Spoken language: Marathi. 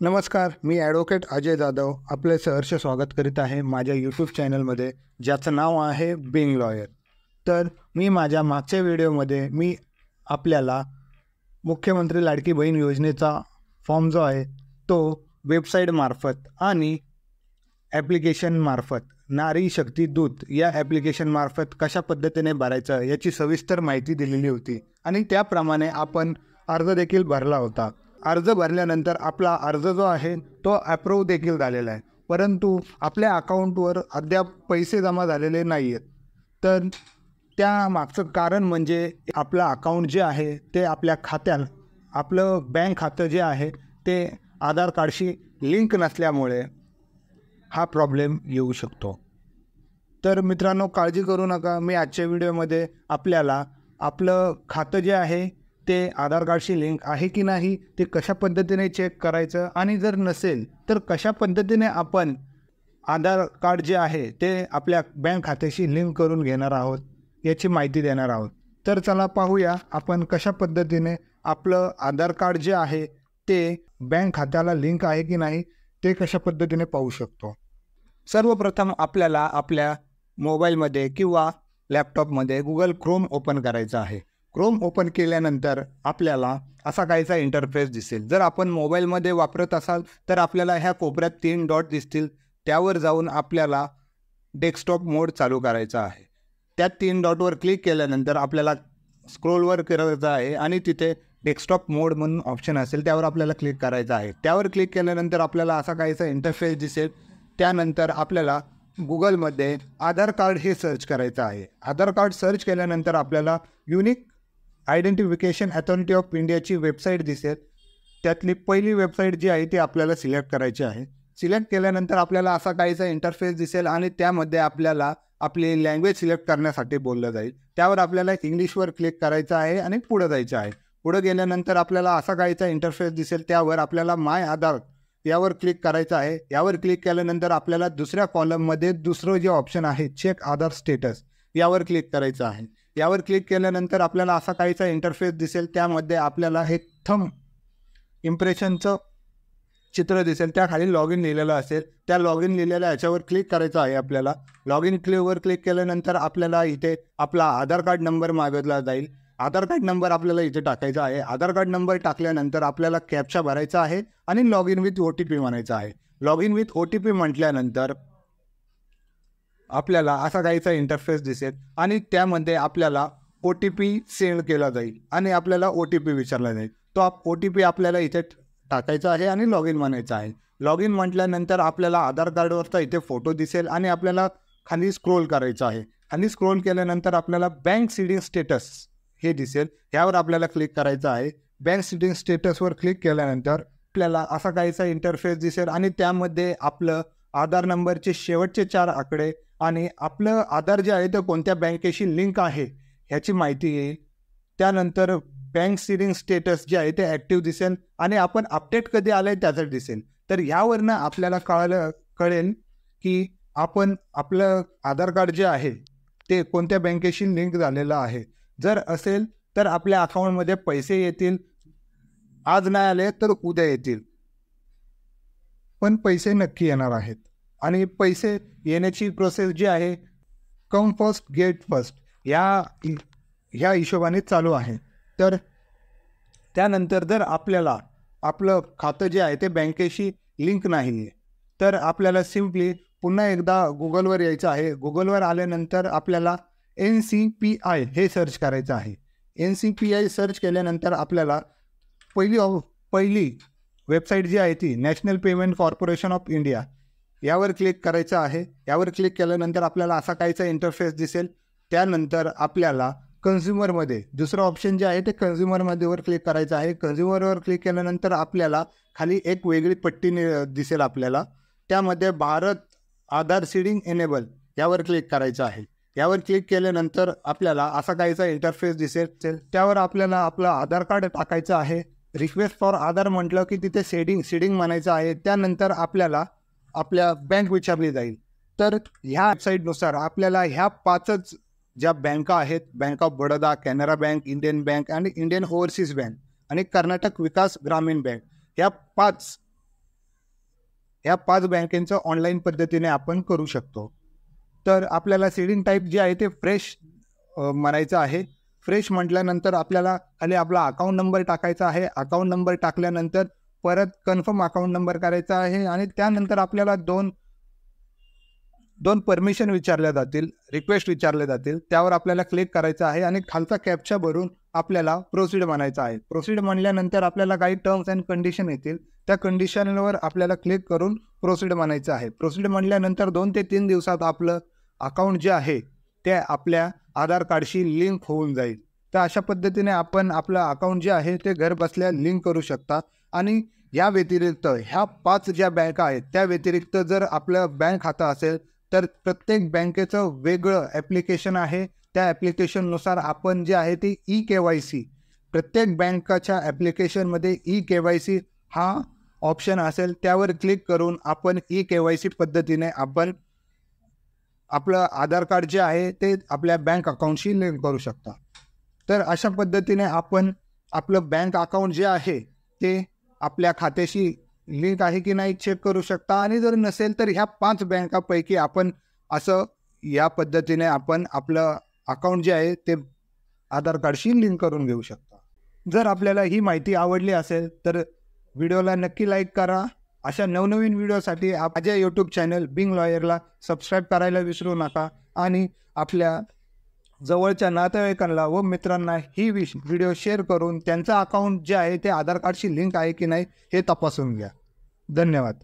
नमस्कार, मी ॲडव्होकेट अजय जाधव आपले सहर्ष स्वागत करीत आहे माझ्या यूट्यूब चॅनलमध्ये, ज्याचं नाव आहे बिंग लॉयर. तर मी माझ्या मागच्या व्हिडिओमध्ये आपल्याला मुख्यमंत्री लाडकी बहीण योजनेचा फॉर्म जो आहे तो वेबसाईटमार्फत आणि ॲप्लिकेशनमार्फत नारी शक्ती दूत या ॲप्लिकेशनमार्फत कशा पद्धतीने भरायचं याची सविस्तर माहिती दिलेली होती आणि त्याप्रमाणे आपण अर्ज देखील भरला होता. अर्ज भरल्यानंतर आपला अर्ज जो आहे तो अप्रूव्ह देखील झालेला आहे, परंतु आपल्या अकाउंटवर अद्याप पैसे जमा झालेले नाही आहेत. तर त्यामागचं कारण म्हणजे आपलं अकाउंट जे आहे ते आपलं बँक खातं जे आहे ते आधार कार्डशी लिंक नसल्यामुळे हा प्रॉब्लेम येऊ शकतो. तर मित्रांनो, काळजी करू नका. मी आजच्या व्हिडिओमध्ये आपल्याला आपलं खातं जे आहे ते आधार कार्डशी लिंक आहे की नाही ते कशा पद्धतीने चेक करायचं आणि जर नसेल तर कशा पद्धतीने आपण आधार कार्ड जे आहे ते आपल्या बँक खात्याशी लिंक करून घेणार आहोत याची माहिती देणार आहोत. तर चला पाहूया आपण कशा पद्धतीने आपलं आधार कार्ड जे आहे ते बँक खात्याला लिंक आहे की नाही ते कशा पद्धतीने पाहू शकतो. सर्वप्रथम आपल्याला आपल्या मोबाईलमध्ये किंवा लॅपटॉपमध्ये गुगल क्रोम ओपन करायचं आहे. क्रोम ओपन केल्यानंतर आपल्याला असा काहीसा इंटरफेस दिसेल. जर आपण मोबाईलमध्ये वापरत असाल तर आपल्याला ह्या कोपऱ्यात 3 डॉट दिसतील, त्यावर जाऊन आपल्याला डेस्कटॉप मोड चालू करायचा आहे. त्या 3 डॉटवर क्लिक केल्यानंतर आपल्याला स्क्रोलवर करायचं आहे आणि तिथे डेस्कटॉप मोड म्हणून ऑप्शन असेल त्यावर आपल्याला क्लिक करायचं आहे. त्यावर क्लिक केल्यानंतर आपल्याला असा काहीसा इंटरफेस दिसेल. त्यानंतर आपल्याला गुगलमध्ये आधार कार्ड हे सर्च करायचं आहे. आधार कार्ड सर्च केल्यानंतर आपल्याला युनिक आयडेंटिफिकेशन अथॉरिटी ऑफ इंडियाची वेबसाईट दिसेल. त्यातली पहिली वेबसाईट जी आहे ती आपल्याला सिलेक्ट करायची आहे. सिलेक्ट केल्यानंतर आपल्याला असा काहीसा इंटरफेस दिसेल आणि त्यामध्ये आपल्याला आपली लँग्वेज सिलेक्ट करण्यासाठी बोललं जाईल. त्यावर आपल्याला इंग्लिशवर क्लिक करायचं आहे आणि पुढं जायचं आहे. पुढं गेल्यानंतर आपल्याला असा काहीसा इंटरफेस दिसेल. त्यावर आपल्याला माय आधार यावर क्लिक करायचं आहे. यावर क्लिक केल्यानंतर आपल्याला दुसऱ्या कॉलममध्ये दुसरं जे ऑप्शन आहे चेक आधार स्टेटस यावर क्लिक करायचं आहे. यावर क्लिक केल्यानंतर आपल्याला असा काहीसा इंटरफेस दिसेल. त्यामध्ये आपल्याला हे थंब इम्प्रेशनचं चित्र दिसेल. त्याखाली लॉग इन लिहिलेलं असेल. त्या लॉग इन लिहिलेल्या याच्यावर क्लिक करायचं आहे. आपल्याला लॉग इन वर क्लिक केल्यानंतर आपल्याला इथे आपला आधार कार्ड नंबर मागितला जाईल. आधार कार्ड नंबर आपल्याला इथे टाकायचा आहे. आधार कार्ड नंबर टाकल्यानंतर आपल्याला कॅप्चा भरायचा आहे आणि लॉग इन विथ OTP म्हणायचा आहे. लॉग इन विथ OTP म्हटल्यानंतर आपल्याला असा काहीसा इंटरफेस दिसेल आणि त्यामध्ये आपल्याला OTP सेंड केला जाईल आणि आपल्याला OTP विचारला जाईल. तो OTP आपल्याला इथे टाकायचा आहे आणि लॉग इन म्हणायचं आहे. लॉग इन म्हटल्यानंतर आपल्याला आधार कार्डवरचा इथे फोटो दिसेल आणि आपल्याला खाली स्क्रोल करायचं आहे. खाली स्क्रोल केल्यानंतर आपल्याला बँक सीडिंग स्टेटस हे दिसेल. यावर आपल्याला क्लिक करायचं आहे. बँक सीडिंग स्टेटसवर क्लिक केल्यानंतर आपल्याला असा काहीसा इंटरफेस दिसेल आणि त्यामध्ये आपलं आधार नंबरचे शेवटचे 4 आकडे आणि आपलं आधार जे आहे ते कोणत्या बँकेशी लिंक आहे ह्याची माहिती येईल. त्यानंतर बँक सीडिंग स्टेटस जे आहे ते ॲक्टिव्ह दिसेल आणि आपण अपडेट कधी आलं आहे त्याचं दिसेल. तर ह्यावरनं आपल्याला कळेल की आपण आपलं आधार कार्ड जे आहे ते कोणत्या बँकेशी लिंक झालेलं आहे. जर असेल तर आपल्या अकाउंटमध्ये पैसे येतील. आज नाही आले तर उद्या येतील, पण पैसे नक्की येणार आहेत. आणि पैसे येण्याची प्रोसेस जी आहे कम फर्स्ट गेट फर्स्ट ह्या हिशोबाने चालू आहे. तर त्यानंतर जर आपल्याला आपलं खातं जे आहे ते बँकेशी लिंक नाही आहे तर आपल्याला सिम्पली पुन्हा एकदा गुगलवर यायचं आहे. गुगलवर आल्यानंतर आपल्याला NCPI हे सर्च करायचं आहे. NCPI सर्च केल्यानंतर आपल्याला पहिली वेबसाईट जी आहे ती national payment corporation of India यावर क्लिक करायचं आहे. यावर क्लिक केल्यानंतर आपल्याला असा काहीचा इंटरफेस दिसेल. त्यानंतर आपल्याला कन्झ्युमरमध्ये दुसरं ऑप्शन जे आहे ते कन्झ्युमरमध्ये वर क्लिक करायचं आहे. कन्झ्युमरवर क्लिक केल्यानंतर आपल्याला खाली एक वेगळी पट्टी दिसेल. आपल्याला त्यामध्ये भारत आधार सीडिंग एनेबल यावर क्लिक करायचं आहे. यावर क्लिक केल्यानंतर आपल्याला असा काहीचा इंटरफेस दिसेल. त्यावर आपल्याला आपलं आधार कार्ड टाकायचं आहे. रिक्वेस्ट फॉर आधार म्हटलं की तिथे सीडिंग म्हणायचं आहे. त्यानंतर आपल्याला आपल्या बँक विचारली जाईल. तर ह्या वेबसाईटनुसार आपल्याला ह्या 5च ज्या बँका आहेत, bank of Baroda, Canara bank, Indian bank आणि इंडियन ओव्हरसीज बँक आणि कर्नाटक विकास ग्रामीण बँक, ह्या 5 ह्या 5 बँकेचं ऑनलाईन पद्धतीने आपण करू शकतो. तर आपल्याला सीडिंग टाईप जे आहे ते फ्रेश म्हणायचं आहे. फ्रेश म्हटल्यानंतर आपल्याला खाली आपला अकाउंट नंबर टाकायचा आहे. अकाउंट नंबर टाकल्यानंतर परत कन्फर्म अकाउंट नंबर करायचा आहे आणि त्यानंतर आपल्याला दोन परमिशन विचारल्या जातील, रिक्वेस्ट विचारले जातील. त्यावर आपल्याला क्लिक करायचं आहे आणि खालचा कॅप्चा भरून आपल्याला प्रोसीड म्हणायचं आहे. प्रोसीड म्हणल्यानंतर आपल्याला काही टर्म्स अँड कंडिशन येतील. त्या कंडिशनवर आपल्याला क्लिक करून प्रोसीड म्हणायचं आहे. प्रोसीड म्हणल्यानंतर 2 ते 3 दिवसात आपलं अकाउंट जे आहे ते आपल्या आधार कार्डशी लिंक होऊन जाईल. तर अशा पद्धतीने आपण आपलं अकाउंट जे आहे ते घर बसल्या लिंक करू शकता. आणि या व्यतिरिक्त ह्या 5 ज्या बँका आहेत त्या व्यतिरिक्त जर आपलं बँक खातं असेल तर प्रत्येक बँकेचं वेगळं ॲप्लिकेशन आहे. त्या ॲप्लिकेशननुसार आपण जे आहे ते ई-KYC, प्रत्येक बँकाच्या ॲप्लिकेशनमध्ये ई-KYC हा ऑप्शन असेल. त्यावर क्लिक करून आपण ई-KYC पद्धतीने आपण आपलं आधार कार्ड जे आहे ते आपल्या बँक अकाउंटशी लिंक करू शकता. तर अशा पद्धतीने आपण आपलं बँक अकाउंट जे आहे ते आपल्या खात्याशी लिंक आहे की नाही चेक करू शकता. आणि जर नसेल तर ह्या 5 बँकापैकी आपण असं या पद्धतीने आपण आपलं अकाउंट जे आहे ते आधार कार्डशी लिंक करून घेऊ शकता. जर आपल्याला ही माहिती आवडली असेल तर व्हिडिओला नक्की लाईक करा. अशा नवनवीन व्हिडिओसाठी माझ्या यूट्यूब चॅनल बिंग लॉयरला सबस्क्राईब करायला विसरू नका. आणि आपल्या जवळच्या नातेवाईकांना व मित्रांना ही व्हिडिओ शेअर करून त्यांचं अकाउंट जे आहे ते आधार कार्डशी लिंक आहे की नाही हे तपासून घ्या. धन्यवाद.